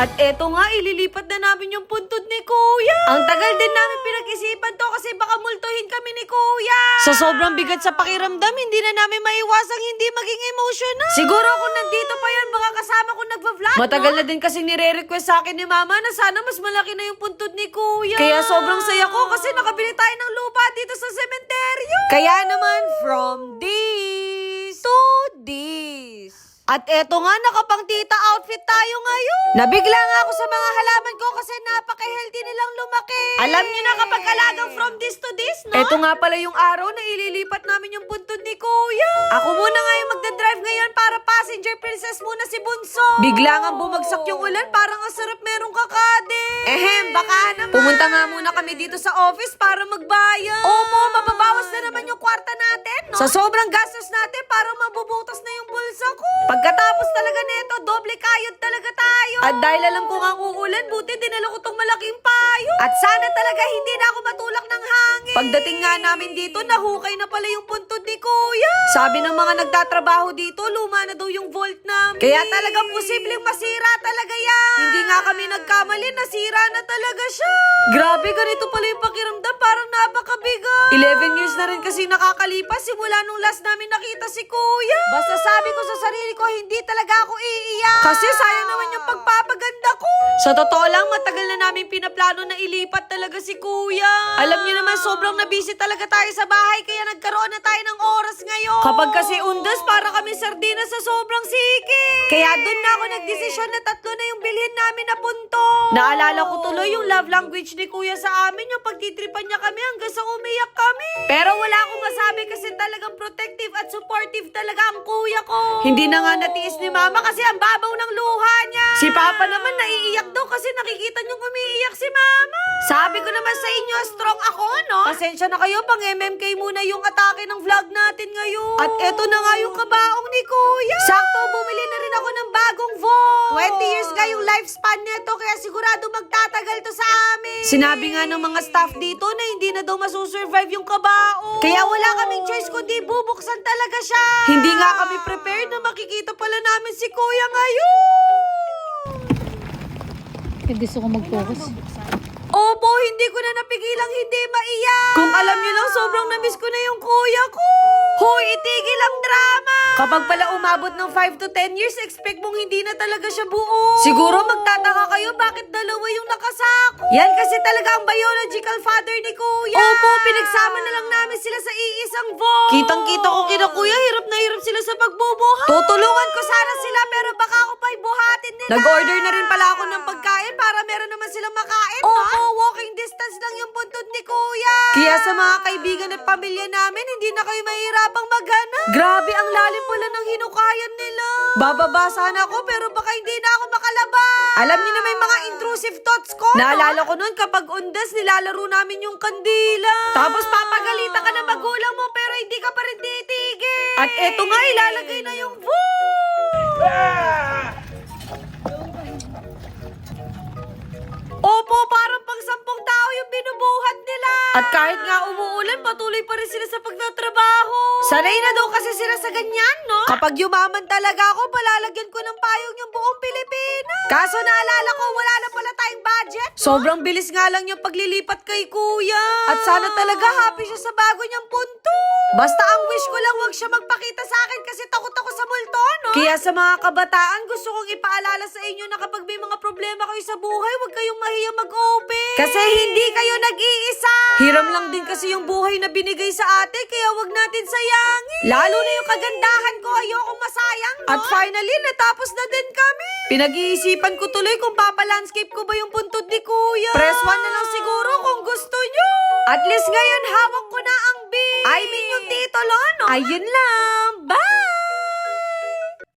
At eto nga, ililipat na namin yung puntod ni Kuya. Ang tagal din namin pinag-isipan to kasi baka multuhin kami ni Kuya. Sa sobrang bigat sa pakiramdam, hindi na namin maiwasang hindi maging emotional. Siguro kung nandito pa yan, baka kasama ko nagva-vlog. Matagal na din kasing nire-request sa akin ni Mama na sana mas malaki na yung puntod ni Kuya. Kaya sobrang saya ko kasi nakabili tayo ng lupa dito sa sementeryo. Kaya naman, from this to this. At eto nga, nakapang tita outfit tayo ngayon. Nabigla nga ako sa mga halaman ko kasi napaka-healthy nilang lumaki. Alam niyo na kapag alagang from this to this, no? Eto nga pala yung araw na ililipat namin yung puntod ni Kuya. Ako muna nga yung magdadrive ngayon para passenger princess muna si Bunso. Bigla nga bumagsak yung ulan, parang ang sarap merong kakade. Baka naman. Pumunta nga muna kami dito sa office para magbayad. Opo, mababawas na naman yung kwarta natin, no? Sa sobrang gastos natin, parang mabubutas na yung bulsa ko. Pagkatapos talaga nito, doble kayod talaga tayo. At dahil alam ko nga uulan, buti dinala ko tong malaking payo. At sana talaga hindi na ako matulak ng hangin. Pagdating nga namin dito, nahukay na pala yung puntod ni Kuya. Sabi ng mga nagtatrabaho dito, luma na daw yung vault namin. Kaya talagang posibleng masira talaga yan. Hindi nga kami nagkamali, nasira na talaga siya. Grabe, ganito pala yung pakiramdam, parang napakabigat. 11 years na rin kasi nakakalipas simula nung last namin nakita si Kuya. Basta sabi ko sa sarili ko, hindi talaga ako iiyak. Kasi sayang naman yung pagpapaganda ko. Sa totoo lang, matagal na namin pinaplano na ilipat talaga si Kuya. Alam niyo naman, sobrang nabisi talaga tayo sa bahay kaya nagkaroon na tayo ng oras ngayon. Kapag kasi undas, para kami sardinas sa sobrang siki. Kaya doon na ako nagdesisyon na 3 na yung bilhin namin na punto. Naalala ko tuloy yung love language ni Kuya sa amin, yung pagtitripan niya kami hanggang sa umiyak kami. Pero wala akong masabi kasi talagang protective at supportive talaga ang Kuya ko. Hindi na nga natiis ni Mama kasi ang babaw ng luha niya. Si Papa naman naiiyak daw kasi nakikita niyong umiiyak si Mama. Sabi ko naman sa inyo, strong ako, no? Pasensya na kayo, pang MMK muna yung atake ng vlog natin ngayon. At eto na nga yung kabaong ni Kuya. Sakto, bumili na rin ako ng bagong vault. 20 years nga yung lifespan nito kaya sigurado magtatagal to sa amin. Sinabi nga ng mga staff dito na hindi na daw masusurvive yung kabaong. Kaya wala kaming choice kundi bubuksan talaga siya. Hindi nga kami prepared na makikita pala namin si Kuya ngayon. Gusto ko mag-focus. Opo, hindi ko na napigilang hindi maiyak. Kung alam niyo lang, sobrang namiss ko na yung Kuya ko. Hoy, itigil ang drama. Kapag pala umabot ng 5 to 10 years, expect mong hindi na talaga siya buo. Siguro magtataka kayo bakit dalawa yung nakasako. Yan kasi talaga ang biological father ni Kuya. Opo, pinagsama na lang namin sila sa iisang vault. Kitang-kita ko kina Kuya, hirap na hirap sila sa pagbubuhat. Tutulungan ko sana sila pero baka ako pa'y buhatin nila. Nag-order na rin pala ako ng pagkain para meron naman silang makain, no? Opo, walking distance lang yung puntod ni Kuya. Kaya sa mga kaibigan at pamilya namin, hindi na kayo mahirapang maghanap. Grabe, ang lalim pala ng hinukayan nila. Bababa sana ako pero baka hindi na ako makalabas. Alam niyo na may mga intrusive thoughts ko, naalala ko noon kapag undas, nilalaro namin yung kandila. Tapos papagalitan ka ng magulang mo pero hindi ka pa rin titigil. At eto nga, ilalagay na yung Opo, parang pang 10 tao yung binubuhat nila. At kahit nga umuulan, patuloy pa rin sila sa pagtatrabaho. Sanay na daw kasi sila sa ganyan, no? Kapag yumaman talaga ako, palalagyan ko ng payong yung buong Pilipinas. Kaso naalala ko, wala na pala tayong budget, no? Sobrang bilis nga lang yung paglilipat kay Kuya. At sana talaga happy siya sa bago niyang punto. Basta ang wish ko lang, wag siya magpakita sa akin kasi takot ako sa multo, no? Kaya sa mga kabataan, gusto kong ipaalala sa inyo na kapag may mga problema kayo sa buhay, wag kayong mahiya mag-open. Kasi hindi kayo nag-iisa. Hiram lang din kasi yung buhay na binigay sa atin, kaya wag natin sayangin. Lalo na yung kagandahan ko, ayokong masayang, no? At finally, natapos na din kami. Pinag-iisipan ko tuloy kung papalandscape ko ba yung puntod ni Kuya. Press 1 na lang siguro kung gusto nyo. At least ngayon, hawak ko na ang beat. I mean yung titulo, no? Ayun lang. Bye!